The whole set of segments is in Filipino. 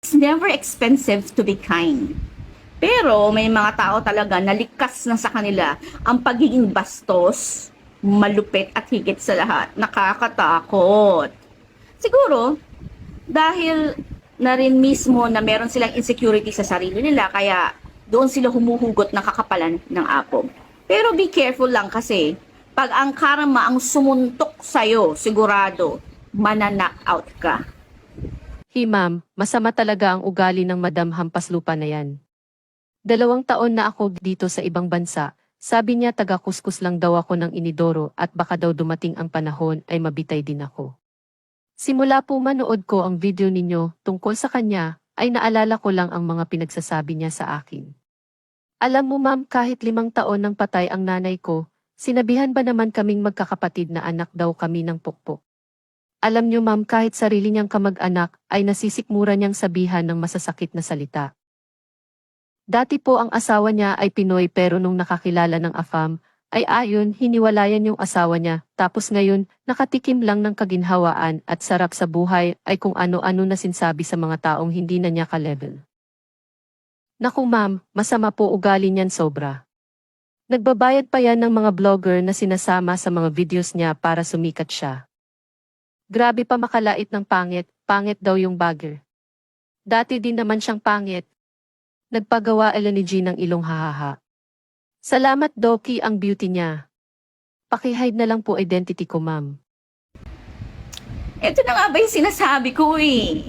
It's never expensive to be kind. Pero may mga tao talaga na likas na sa kanila ang pagiging bastos, malupit at higit sa lahat, nakakatakot. Siguro, dahil na rin mismo na meron silang insecurity sa sarili nila, kaya doon sila humuhugot ng kakapalan ng apog. Pero be careful lang kasi, pag ang karma ang sumuntok sa'yo, sigurado, mana-knock out ka. Ma'am, masama talaga ang ugali ng Madam Hampas Lupa na yan. 2 taon na ako dito sa ibang bansa, sabi niya taga-kuskus lang daw ako ng inidoro at baka daw dumating ang panahon ay mabitay din ako. Simula po manood ko ang video ninyo tungkol sa kanya, ay naalala ko lang ang mga pinagsasabi niya sa akin. Alam mo ma'am, kahit 5 taon nang patay ang nanay ko, sinabihan ba naman kaming magkakapatid na anak daw kami ng pukpok? Alam niyo ma'am, kahit sarili niyang kamag-anak ay nasisikmura niyang sabihan ng masasakit na salita. Dati po ang asawa niya ay Pinoy pero nung nakakilala ng AFAM, ay ayon hiniwalayan yung asawa niya, tapos ngayon nakatikim lang ng kaginhawaan at sarap sa buhay ay kung ano-ano na sinsabi sa mga taong hindi na niya ka-level. Naku ma'am, masama po ugali niyan sobra. Nagbabayad pa yan ng mga vlogger na sinasama sa mga videos niya para sumikat siya. Grabe pa makalait ng pangit, pangit daw yung bagger. Dati din naman siyang pangit. Nagpagawa ni G ng ilong hahaha. Salamat Doki ang beauty niya. Pakihide na lang po identity ko ma'am. Ito na nga ba yung sinasabi ko eh.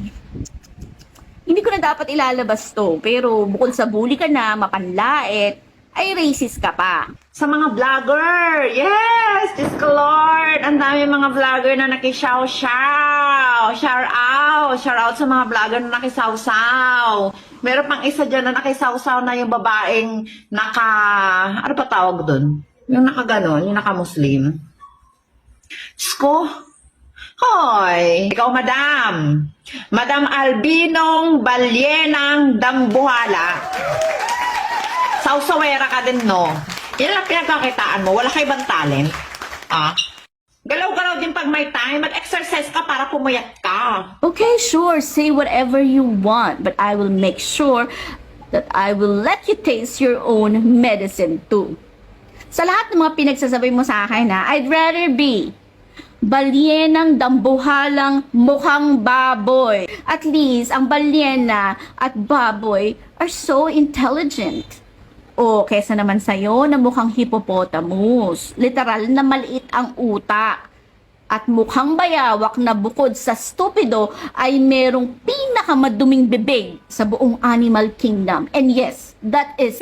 Hindi ko na dapat ilalabas to, pero bukod sa bully ka na, mapanlait, ay racist ka pa. Sa mga vlogger, yes! Diyos ko Lord! Ang dami mga vlogger na nakisyaw-syaw! Shout out! Shout out sa mga vlogger na nakisaw-saw! Meron pang isa dyan na nakisaw-saw na yung babaeng ano pa tawag doon? Yung nakaganon, yung naka-Muslim. Diyos ko! Hoy! Ikaw, madam! Madam Albinong Balyenang Dambuhala. Sausawera ka din, no? Yan lang pinagkakitaan mo. Wala ka ibang talent. Ah? Galaw-galaw din pag may time. Mag-exercise ka para pumayat ka. Okay, sure. Say whatever you want. But I will make sure that I will let you taste your own medicine too. Sa lahat ng mga pinagsasabi mo sa akin, ha, I'd rather be balyenang dambuhalang mukhang baboy. At least, ang balyena at baboy are so intelligent. O, kesa naman sa'yo na mukhang hippopotamus. Literal na maliit ang utak. At mukhang bayawak na bukod sa stupido ay merong pinakamaduming bibig sa buong animal kingdom. And yes, that is...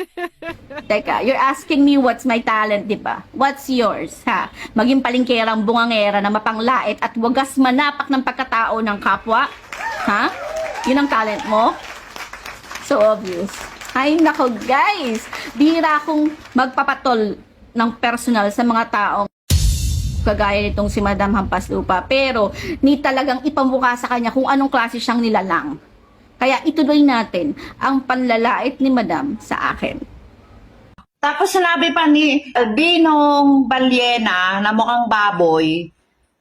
Teka, you're asking me what's my talent, di ba? What's yours, ha? Maging palingkerang bungangera na mapanglait at wagas manapak ng pagkatao ng kapwa? Ha? Yun ang talent mo? So obvious. Ay nako guys, bihira akong magpapatol ng personal sa mga taong kagaya nitong si Madam Hampas Lupa, pero ni talagang ipamukha sa kanya kung anong klase siyang nilalang. Kaya ituloy natin ang panlalait ni Madam sa akin. Tapos sinabi pa ni Albinong Balyena na mukhang baboy,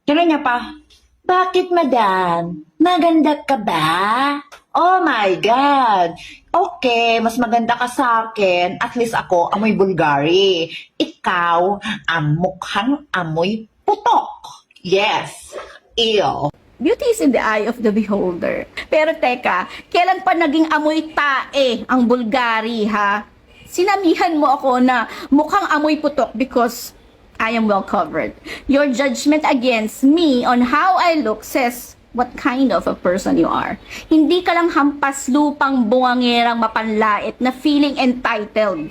kaya niya pa, bakit Madam? Maganda ka ba? Oh my God! Okay, mas maganda ka sa akin. At least ako, amoy Bulgari. Ikaw, ang mukhang amoy putok. Yes, ew. Beauty is in the eye of the beholder. Pero teka, kailan pa naging amoy tae ang Bulgari, ha? Sinamihan mo ako na mukhang amoy putok because I am well covered. Your judgment against me on how I look says what kind of a person you are. Hindi ka lang hampas lupang bungangerang mapanlait na feeling entitled.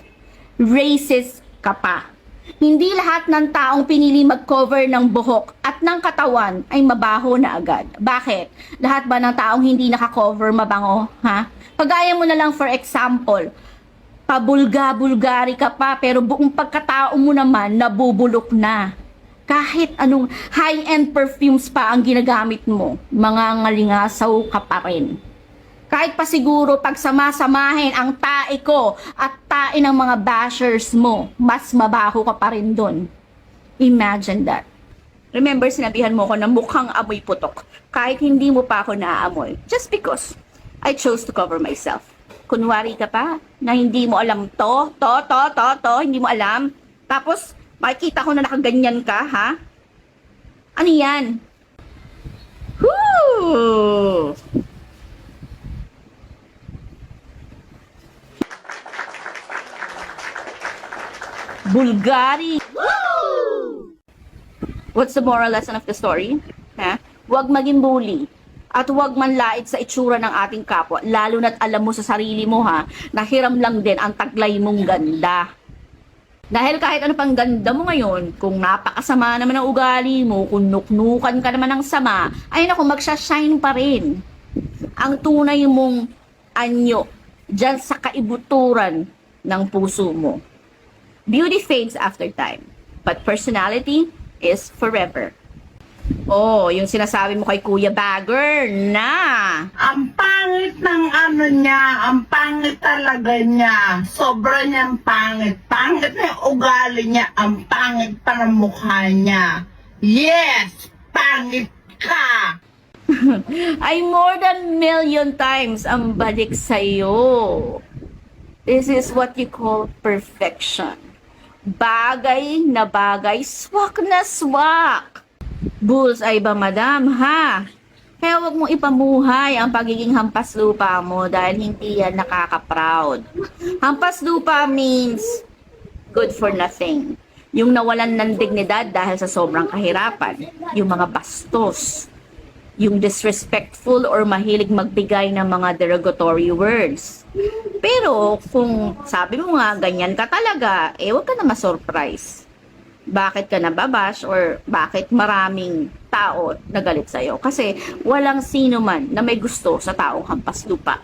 Racist ka pa. Hindi lahat ng taong pinili mag-cover ng buhok at ng katawan ay mabaho na agad. Bakit? Lahat ba ng taong hindi naka-cover mabango? Ha? Kagaya mo na lang for example, pabulga-bulgari ka pa pero buong pagkatao mo naman nabubulok na. Kahit anong high-end perfumes pa ang ginagamit mo, mga ngalingasaw ka pa rin. Kahit pa siguro pagsamasamahin ang tae ko at tae ng mga bashers mo, mas mabaho ka pa rin dun. Imagine that. Remember, sinabihan mo ko na mukhang amoy putok kahit hindi mo pa ako naaamoy. Just because I chose to cover myself. Kunwari ka pa, na hindi mo alam to, hindi mo alam. Tapos, makikita ko na nakaganyan ka, ha? Ano yan? Whoo! Bulgari! What's the moral lesson of the story? Ha? Huwag maging bully. At huwag manlait sa itsura ng ating kapwa, lalo na't alam mo sa sarili mo ha, na hiram lang din ang taglay mong ganda. Dahil kahit ano pang ganda mo ngayon, kung napakasama naman ang ugali mo, kung nuknukan ka naman ng sama, ay naku, magsashine pa rin ang tunay mong anyo dyan sa kaibuturan ng puso mo. Beauty fades after time, but personality is forever. Oh, yung sinasabi mo kay Kuya Bagger na Ang pangit ng ano niya, ang pangit talaga niya. Sobra niyang pangit. Pangit na yung ugali niya, ang pangit pa ng mukha niya. Yes, pangit ka! ay more than million times ang balik sa'yo. This is what you call perfection. Bagay na bagay, swak na swak. Bullseye ba, madam, ha? Kaya wag mong ipamuhay ang pagiging hampas lupa mo dahil hindi yan nakaka-proud. Hampas lupa means good for nothing. Yung nawalan ng dignidad dahil sa sobrang kahirapan. Yung mga bastos. Yung disrespectful or mahilig magbigay ng mga derogatory words. Pero kung sabi mo nga ganyan ka talaga, wag ka na ma-surprise. Bakit ka nababash or bakit maraming tao nagalit sa'yo? Kasi walang sino man na may gusto sa taong hampas lupa.